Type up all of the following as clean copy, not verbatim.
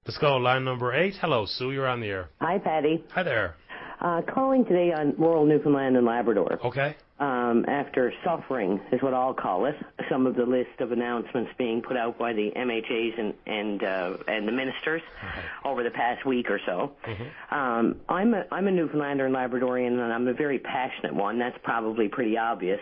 Let's go. Line number 8. Hello, Sue. You're on the air. Hi, Patty. Hi there. Calling today on rural Newfoundland and Labrador. Okay. After suffering, is what I'll call it, some of the list of announcements being put out by the MHAs and the ministers over the past week or so. I'm a Newfoundlander and Labradorian, and I'm a very passionate one. That's probably pretty obvious.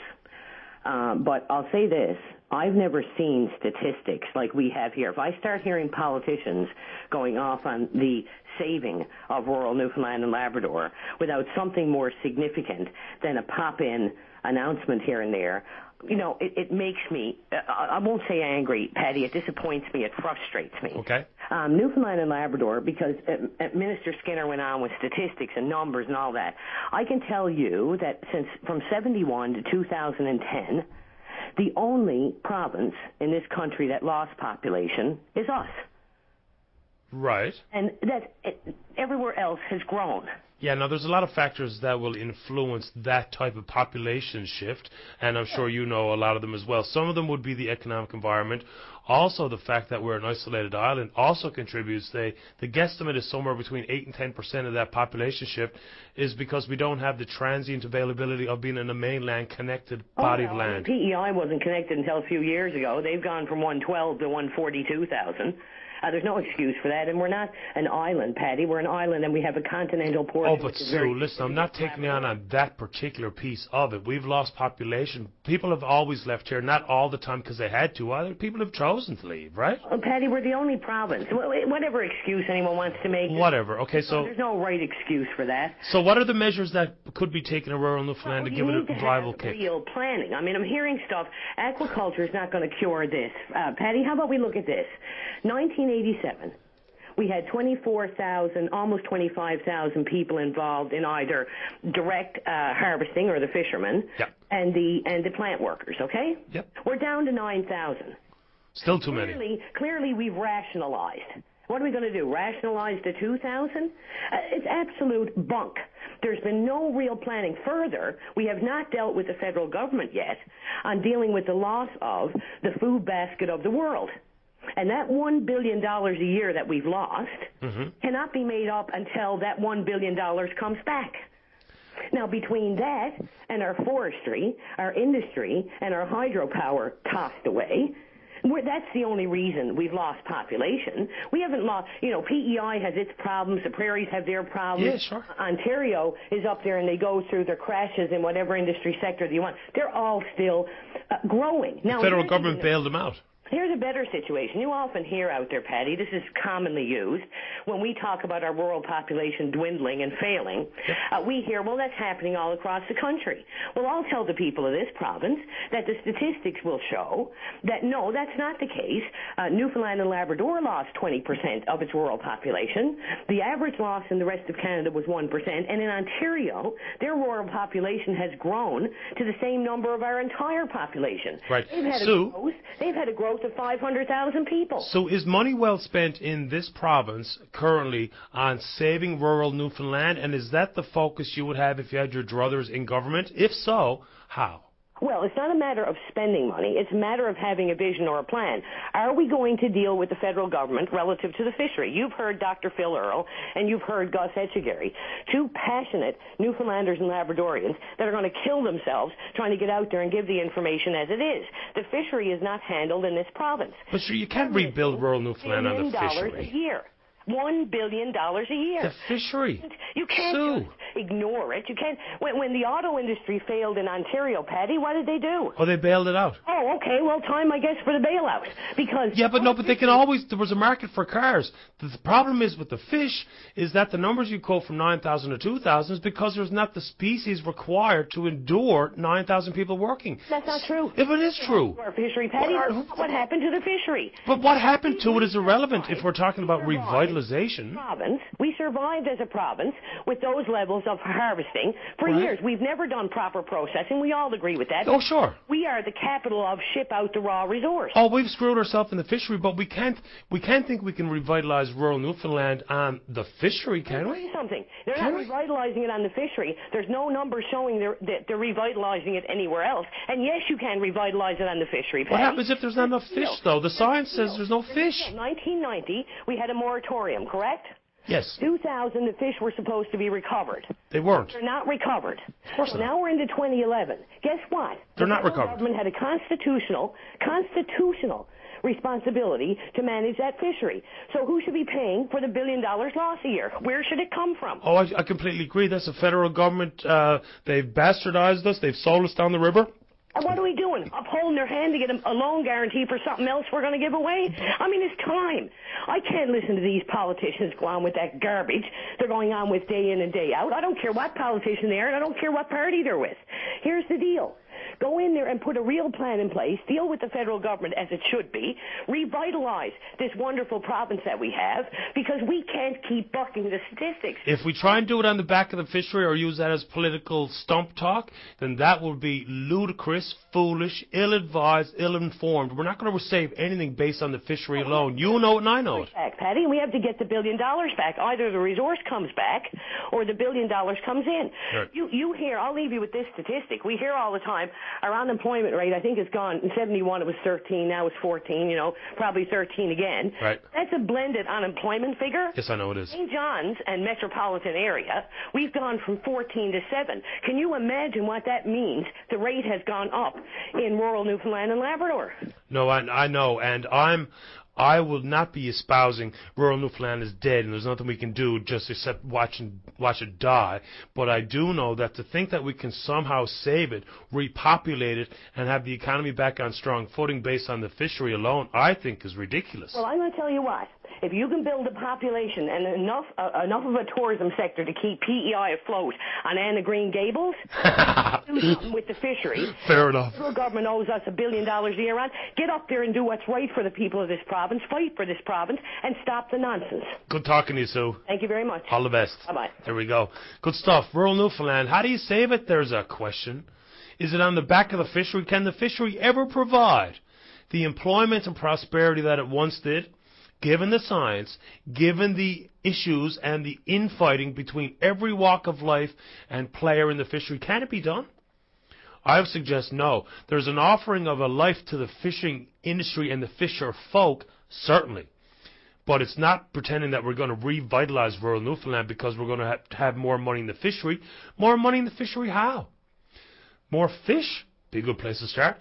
But I'll say this. I've never seen statistics like we have here. If I start hearing politicians going off on the saving of rural Newfoundland and Labrador without something more significant than a pop-in announcement here and there, you know, it makes me, I won't say angry, Patty, it disappoints me, it frustrates me. Okay. Newfoundland and Labrador, because Minister Skinner went on with statistics and numbers and all that, I can tell you that since from 71 to 2010, the only province in this country that lost population is us. Right. And that everywhere else has grown. Yeah, now there's a lot of factors that will influence that type of population shift, and I'm sure you know a lot of them as well. Some of them would be the economic environment. Also, the fact that we're an isolated island also contributes. The guesstimate is somewhere between 8 and 10% of that population shift is because we don't have the transient availability of being in a mainland connected body of land. PEI wasn't connected until a few years ago. They've gone from 112 to 142,000. There's no excuse for that, and we're not an island, Patty. We're an island, and we have a continental portion. Oh, but Sue, listen, I'm not taking on that particular piece of it. We've lost population. People have always left here, not all the time because they had to. Other people have chosen to leave, right? Well, Patty, we're the only province. Whatever excuse anyone wants to make. Whatever. Okay, so there's no right excuse for that. So what are the measures that could be taken in rural Newfoundland to give it a viable kick? Real planning. I mean, I'm hearing stuff. Aquaculture is not going to cure this. Patty, how about we look at this? 1987. We had 24,000, almost 25,000 people involved in either direct harvesting, or the fishermen, and the plant workers. Okay. Yep. We're down to 9,000. Still too many. Clearly, we've rationalized. What are we going to do? Rationalize to 2,000? It's absolute bunk. There's been no real planning. Further, we have not dealt with the federal government yet on dealing with the loss of the food basket of the world. And that $1 billion a year that we've lost cannot be made up until that $1 billion comes back. Now, between that and our forestry, our industry, and our hydropower tossed away, that's the only reason we've lost population. We haven't lost, you know, PEI has its problems, the prairies have their problems. Yeah, sure. Ontario is up there and they go through their crashes in whatever industry sector they want. They're all still growing. Now, the federal government bailed them out. Here's a better situation. You often hear out there, Patty, this is commonly used, when we talk about our rural population dwindling and failing, we hear, well, that's happening all across the country. Well, I'll tell the people of this province that the statistics will show that, no, that's not the case. Newfoundland and Labrador lost 20% of its rural population. The average loss in the rest of Canada was 1%, and in Ontario, their rural population has grown to the same number of our entire population. Right. They've had a growth of 500,000 people. So is money well spent in this province currently on saving rural Newfoundland, and is that the focus you would have if you had your druthers in government? If so, how? Well, it's not a matter of spending money. It's a matter of having a vision or a plan. Are we going to deal with the federal government relative to the fishery? You've heard Dr. Phil Earle and you've heard Gus Etchegary, two passionate Newfoundlanders and Labradorians that are going to kill themselves trying to get out there and give the information as it is. The fishery is not handled in this province. But sure, you can't rebuild rural Newfoundland on the fishery. $1 billion a year. $1 billion a year. The fishery. You can't just ignore it. You can't. When the auto industry failed in Ontario, Patty, what did they do? Oh, they bailed it out. Oh, okay. Well, time, I guess, for the bailout. Because but they can always. There was a market for cars. The problem is with the fish is that the numbers you quote from 9,000 to 2,000 is because there's not the species required to endure 9,000 people working. That's not true. If it is true. Our fishery, Patty. What happened to the fishery? But what happened to it is irrelevant if we're talking about revitalization. Province. We survived as a province with those levels of harvesting for years. We've never done proper processing. We all agree with that. Oh, sure. We are the capital of ship out the raw resource. Oh, we've screwed ourselves in the fishery, but we can't think we can revitalize rural Newfoundland on the fishery, can we? Something. They're not revitalizing it on the fishery. There's no numbers showing they're revitalizing it anywhere else. And yes, you can revitalize it on the fishery. What happens if there's not enough fish, though? The science says there's no fish. In 1990, we had a moratorium moratorium, correct? Yes. 2000, the fish were supposed to be recovered. They weren't. They're not recovered. Of course So not. now we're into 2011. Guess what? They're not The recovered. government had a constitutional responsibility to manage that fishery. So who should be paying for the $1 billion loss a year? Where should it come from? Oh, I completely agree. That's the federal government. They've bastardized us. They've sold us down the river. And what are we doing? Upholding their hand to get a loan guarantee for something else we're going to give away? I mean, it's time. I can't listen to these politicians go on with that garbage they're going on with day in and day out. I don't care what politician they are, and I don't care what party they're with. Here's the deal. Go in there and put a real plan in place, deal with the federal government as it should be, revitalize this wonderful province that we have, because we can't keep bucking the statistics. If we try and do it on the back of the fishery or use that as political stump talk, then that will be ludicrous, foolish, ill-advised, ill-informed. We're not going to save anything based on the fishery alone. You know it and I know it. Back, Patty, we have to get the $1 billion back. Either the resource comes back or the $1 billion comes in. Right. You hear, I'll leave you with this statistic. We hear all the time, our unemployment rate, I think, is gone. In 71, it was 13. Now it's 14, probably 13 again. Right. That's a blended unemployment figure. Yes, I know it is. St. John's and metropolitan area, we've gone from 14 to 7. Can you imagine what that means? The rate has gone up in rural Newfoundland and Labrador. No, I know, and I will not be espousing rural Newfoundland is dead and there's nothing we can do just except watch it die. But I do know that to think that we can somehow save it, repopulate it, and have the economy back on strong footing based on the fishery alone, I think is ridiculous. Well, I'm going to tell you what. If you can build a population and enough of a tourism sector to keep PEI afloat on Anna Green Gables, do something with the fishery. Fair enough. The federal government owes us $1 billion a year on. Get up there and do what's right for the people of this province, fight for this province, and stop the nonsense. Good talking to you, Sue. Thank you very much. All the best. Bye-bye. There we go. Good stuff. Rural Newfoundland. How do you save it? There's a question. Is it on the back of the fishery? Can the fishery ever provide the employment and prosperity that it once did? Given the science, given the issues and the infighting between every walk of life and player in the fishery, can it be done? I would suggest no. There's an offering of a life to the fishing industry and the fisher folk, certainly. But it's not pretending that we're going to revitalize rural Newfoundland because we're going to have more money in the fishery. More money in the fishery how? More fish? Be a good place to start.